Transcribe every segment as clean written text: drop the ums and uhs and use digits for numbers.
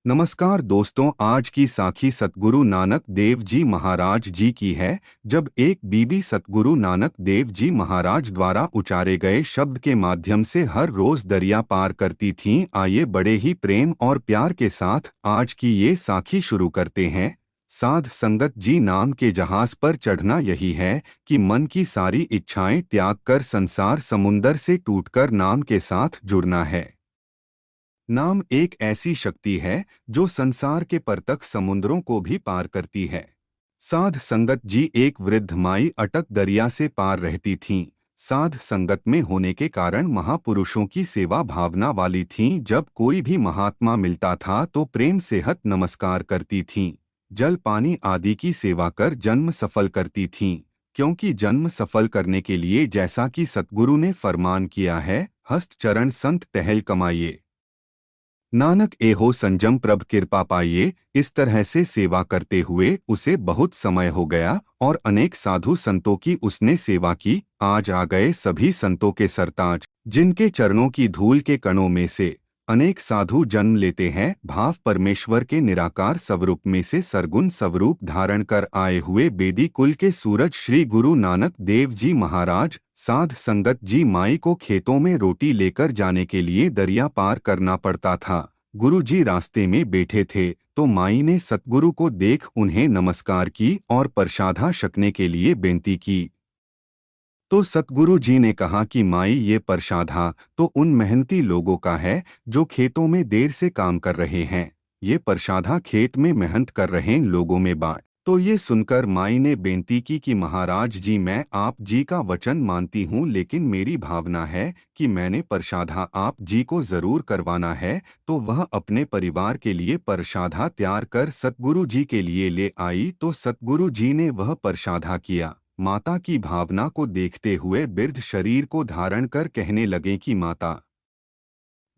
नमस्कार दोस्तों, आज की साखी सतगुरु नानक देव जी महाराज जी की है। जब एक बीबी सतगुरु नानक देव जी महाराज द्वारा उचारे गए शब्द के माध्यम से हर रोज दरिया पार करती थीं। आइए बड़े ही प्रेम और प्यार के साथ आज की ये साखी शुरू करते हैं। साध संगत जी, नाम के जहाज पर चढ़ना यही है कि मन की सारी इच्छाएं त्याग कर संसार समुंदर से टूटकर नाम के साथ जुड़ना है। नाम एक ऐसी शक्ति है जो संसार के परतक समुद्रों को भी पार करती है। साध संगत जी एक वृद्ध माई अटक दरिया से पार रहती थीं। साध संगत में होने के कारण महापुरुषों की सेवा भावना वाली थीं। जब कोई भी महात्मा मिलता था तो प्रेम से हत नमस्कार करती थीं। जल पानी आदि की सेवा कर जन्म सफल करती थीं, क्योंकि जन्म सफल करने के लिए जैसा कि सतगुरु ने फरमान किया है, हस्त चरण संत टहल कमाइए, नानक एहो संजम प्रभ कृपा पाइए। इस तरह से सेवा करते हुए उसे बहुत समय हो गया और अनेक साधु संतों की उसने सेवा की। आज आ गए सभी संतों के सरताज, जिनके चरणों की धूल के कणों में से अनेक साधु जन्म लेते हैं। भाव परमेश्वर के निराकार स्वरूप में से सरगुण स्वरूप धारण कर आए हुए बेदी कुल के सूरज श्री गुरु नानक देव जी महाराज। साध संगत जी माई को खेतों में रोटी लेकर जाने के लिए दरिया पार करना पड़ता था। गुरु जी रास्ते में बैठे थे तो माई ने सतगुरु को देख उन्हें नमस्कार की और प्रसादा छकने के लिए बेनती की। तो सतगुरु जी ने कहा कि माई, ये प्रसादा तो उन मेहनती लोगों का है जो खेतों में देर से काम कर रहे हैं। ये प्रसादा खेत में मेहनत कर रहे लोगों में बांट। तो ये सुनकर माई ने बेनती की कि महाराज जी, मैं आप जी का वचन मानती हूँ, लेकिन मेरी भावना है कि मैंने प्रसादा आप जी को जरूर करवाना है। तो वह अपने परिवार के लिए प्रसादा तैयार कर सतगुरु जी के लिए ले आई। तो सतगुरु जी ने वह प्रसादा किया। माता की भावना को देखते हुए वृद्ध शरीर को धारण कर कहने लगे कि माता,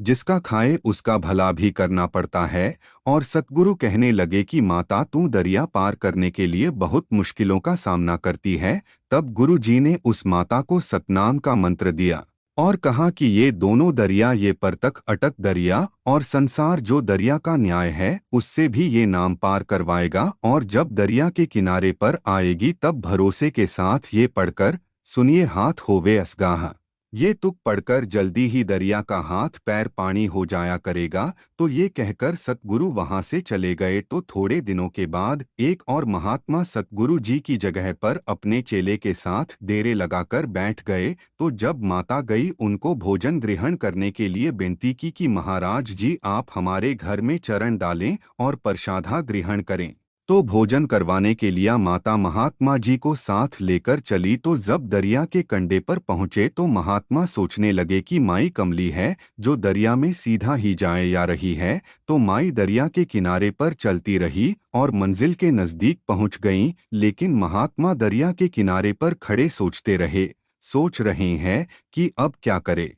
जिसका खाए उसका भला भी करना पड़ता है। और सतगुरु कहने लगे कि माता, तू दरिया पार करने के लिए बहुत मुश्किलों का सामना करती है। तब गुरु जी ने उस माता को सतनाम का मंत्र दिया और कहा कि ये दोनों दरिया, ये परतक अटक दरिया और संसार जो दरिया का न्याय है, उससे भी ये नाम पार करवाएगा। और जब दरिया के किनारे पर आएगी तब भरोसे के साथ ये पढ़कर सुनिए, हाथ होवे असगाह। ये तुक पढ़कर जल्दी ही दरिया का हाथ पैर पानी हो जाया करेगा। तो ये कहकर सतगुरु वहां से चले गए। तो थोड़े दिनों के बाद एक और महात्मा सतगुरु जी की जगह पर अपने चेले के साथ डेरे लगाकर बैठ गए। तो जब माता गई उनको भोजन ग्रहण करने के लिए विनती की कि महाराज जी, आप हमारे घर में चरण डालें और प्रसादा ग्रहण करें। तो भोजन करवाने के लिए माता महात्मा जी को साथ लेकर चली। तो जब दरिया के कंढे पर पहुंचे तो महात्मा सोचने लगे कि माई कमली है जो दरिया में सीधा ही जाए या रही है। तो माई दरिया के किनारे पर चलती रही और मंजिल के नजदीक पहुंच गईं। लेकिन महात्मा दरिया के किनारे पर खड़े सोचते रहे। सोच रहे हैं कि अब क्या करे।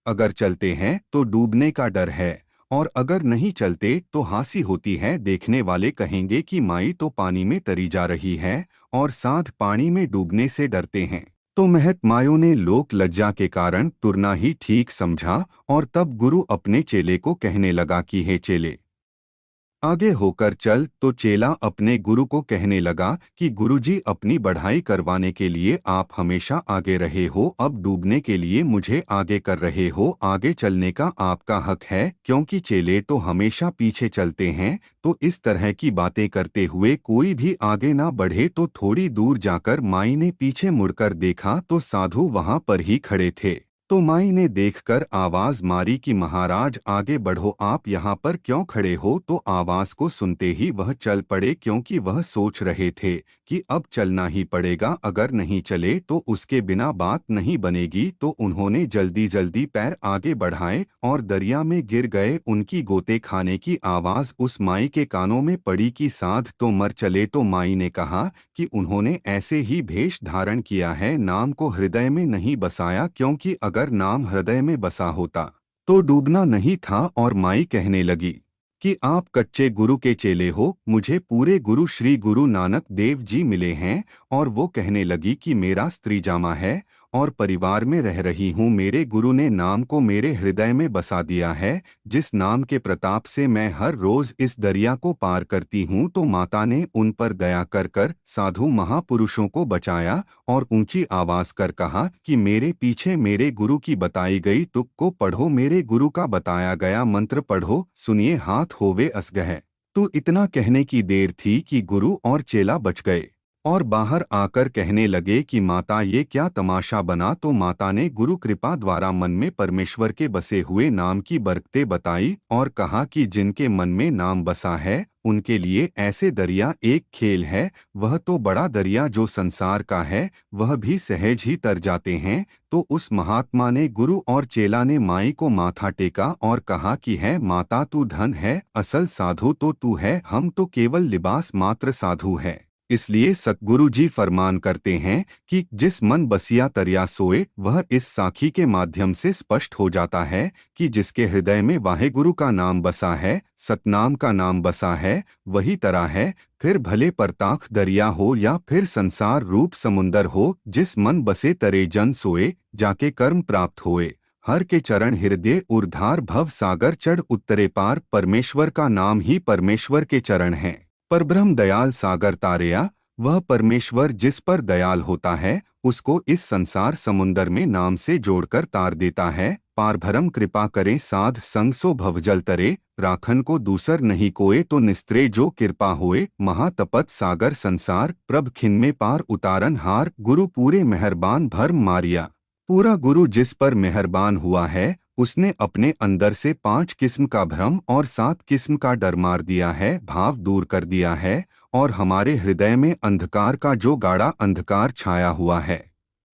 अगर चलते हैं तो डूबने का डर है और अगर नहीं चलते तो हासी होती है। देखने वाले कहेंगे कि माई तो पानी में तरी जा रही है और साध पानी में डूबने से डरते हैं। तो महत मायों ने लोक लज्जा के कारण तुरना ही ठीक समझा। और तब गुरु अपने चेले को कहने लगा कि हे चेले, आगे होकर चल। तो चेला अपने गुरु को कहने लगा कि गुरुजी, अपनी बढ़ाई करवाने के लिए आप हमेशा आगे रहे हो, अब डूबने के लिए मुझे आगे कर रहे हो। आगे चलने का आपका हक है, क्योंकि चेले तो हमेशा पीछे चलते हैं। तो इस तरह की बातें करते हुए कोई भी आगे ना बढ़े। तो थोड़ी दूर जाकर माई ने पीछे मुड़कर देखा तो साधु वहां पर ही खड़े थे। तो माई ने देखकर आवाज मारी कि महाराज, आगे बढ़ो, आप यहाँ पर क्यों खड़े हो। तो आवाज को सुनते ही वह चल पड़े, क्योंकि वह सोच रहे थे कि अब चलना ही पड़ेगा, अगर नहीं चले तो उसके बिना बात नहीं बनेगी। तो उन्होंने जल्दी जल्दी पैर आगे बढ़ाए और दरिया में गिर गए। उनकी गोते खाने की आवाज उस माई के कानों में पड़ी कि साध तो मर चले। तो माई ने कहा कि उन्होंने ऐसे ही भेष धारण किया है, नाम को हृदय में नहीं बसाया, क्योंकि अगर नाम हृदय में बसा होता तो डूबना नहीं था। और माई कहने लगी कि आप कच्चे गुरु के चेले हो, मुझे पूरे गुरु श्री गुरु नानक देव जी मिले हैं। और वो कहने लगी कि मेरा स्त्री जामा है और परिवार में रह रही हूँ। मेरे गुरु ने नाम को मेरे हृदय में बसा दिया है, जिस नाम के प्रताप से मैं हर रोज इस दरिया को पार करती हूँ। तो माता ने उन पर दया कर कर साधु महापुरुषों को बचाया और ऊंची आवाज कर कहा कि मेरे पीछे मेरे गुरु की बताई गई तुक को पढ़ो, मेरे गुरु का बताया गया मंत्र पढ़ो, सुनिए हाथ होवे असगह। तो इतना कहने की देर थी कि गुरु और चेला बच गए और बाहर आकर कहने लगे कि माता ये क्या तमाशा बना। तो माता ने गुरु कृपा द्वारा मन में परमेश्वर के बसे हुए नाम की बरकतें बताई और कहा कि जिनके मन में नाम बसा है उनके लिए ऐसे दरिया एक खेल है। वह तो बड़ा दरिया जो संसार का है वह भी सहज ही तर जाते हैं। तो उस महात्मा ने गुरु और चेला ने माई को माथा टेका और कहा कि है माता तू धन है, असल साधु तो तू है, हम तो केवल लिबास मात्र साधु है। इसलिए सतगुरु जी फरमान करते हैं कि जिस मन बसिया तरिया सोए, वह इस साखी के माध्यम से स्पष्ट हो जाता है कि जिसके हृदय में वाहेगुरु का नाम बसा है, सतनाम का नाम बसा है, वही तरा है। फिर भले परताख दरिया हो या फिर संसार रूप समुंदर हो, जिस मन बसे तरे जन सोए, जाके कर्म प्राप्त होए। हर के चरण हृदय उर्धार भव सागर चढ़ उत्तरे पार। परमेश्वर का नाम ही परमेश्वर के चरण है। परब्रह्म दयाल सागर तारेया, वह परमेश्वर जिस पर दयाल होता है उसको इस संसार समुंदर में नाम से जोड़कर तार देता है। पारभरम कृपा करे साध संग सो भवजल तरे, राखन को दूसर नहीं कोए तो निस्त्रे जो कृपा होए। महातपत सागर संसार प्रभ खिन में पार उतारन हार, गुरु पूरे मेहरबान भरम मारिया। पूरा गुरु जिस पर मेहरबान हुआ है उसने अपने अंदर से 5 किस्म का भ्रम और 7 किस्म का डर मार दिया है, भाव दूर कर दिया है। और हमारे हृदय में अंधकार का जो गाढ़ा अंधकार छाया हुआ है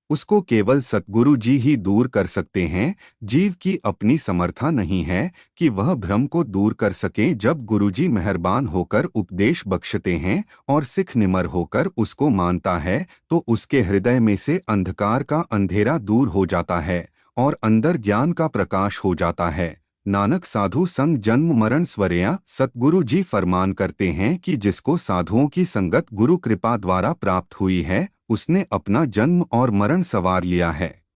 उसको केवल सतगुरु जी ही दूर कर सकते हैं। जीव की अपनी समर्था नहीं है कि वह भ्रम को दूर कर सके। जब गुरुजी मेहरबान होकर उपदेश बख्शते हैं और सिख निमर होकर उसको मानता है तो उसके हृदय में से अंधकार का अंधेरा दूर हो जाता है और अंदर ज्ञान का प्रकाश हो जाता है। नानक साधु संग जन्म मरण स्वरेया। सतगुरु जी फरमान करते हैं कि जिसको साधुओं की संगत गुरु कृपा द्वारा प्राप्त हुई है उसने अपना जन्म और मरण सवार लिया है।